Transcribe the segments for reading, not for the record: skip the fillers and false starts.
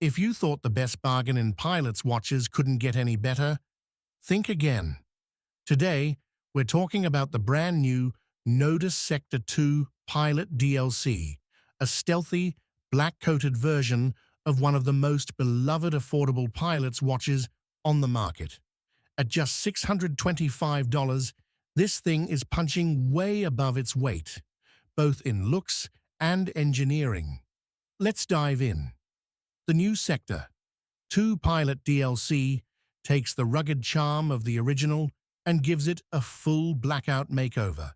If you thought the best bargain in pilots' watches couldn't get any better, think again. Today, we're talking about the brand new Nodus Sector 2 Pilot DLC, a stealthy, black-coated version of one of the most beloved affordable pilot's watches on the market. At just $625, this thing is punching way above its weight, both in looks and engineering. Let's dive in. The new Sector 2 Pilot DLC takes the rugged charm of the original and gives it a full blackout makeover.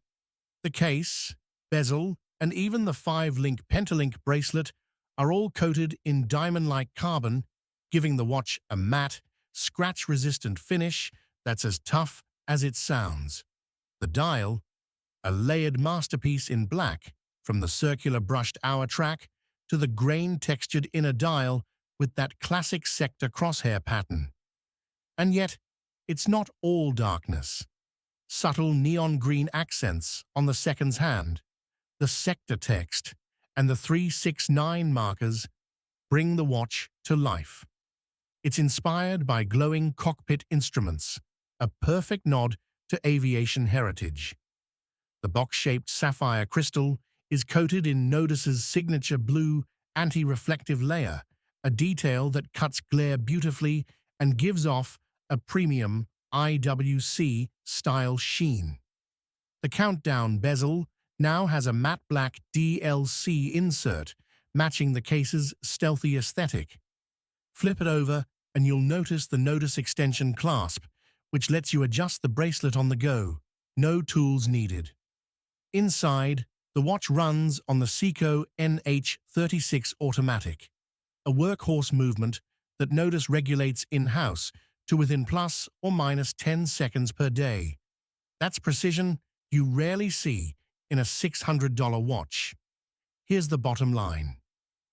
The case, bezel, and even the 5-link pentalink bracelet are all coated in diamond-like carbon, giving the watch a matte, scratch-resistant finish that's as tough as it sounds. The dial, a layered masterpiece in black, from the circular brushed hour track to the grain-textured inner dial with that classic Sector crosshair pattern. And yet, it's not all darkness. Subtle neon green accents on the second's hand, the Sector text, and the 369 markers bring the watch to life. It's inspired by glowing cockpit instruments, a perfect nod to aviation heritage. The box-shaped sapphire crystal is coated in Nodus's signature blue anti-reflective layer, a detail that cuts glare beautifully and gives off a premium IWC-style sheen. The countdown bezel now has a matte black DLC insert, matching the case's stealthy aesthetic. Flip it over and you'll notice the Nodus extension clasp, which lets you adjust the bracelet on the go. No tools needed. Inside, the watch runs on the Seiko NH36 automatic, a workhorse movement that Nodus regulates in-house to within plus or minus 10 seconds per day. That's precision you rarely see in a $600 watch. Here's the bottom line.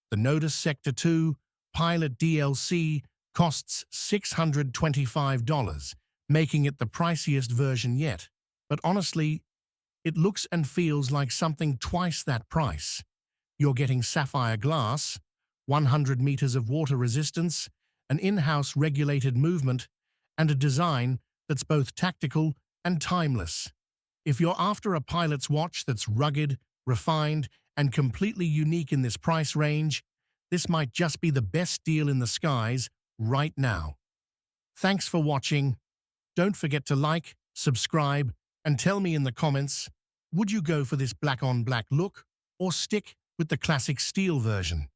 The Nodus Sector 2 Pilot DLC costs $625, making it the priciest version yet. But honestly, it looks and feels like something twice that price. You're getting sapphire glass, 100 meters of water resistance, an in-house regulated movement, and a design that's both tactical and timeless. If you're after a pilot's watch that's rugged, refined, and completely unique in this price range, this might just be the best deal in the skies right now. Thanks for watching. Don't forget to like, subscribe, and tell me in the comments, would you go for this black-on-black look or stick with the classic steel version?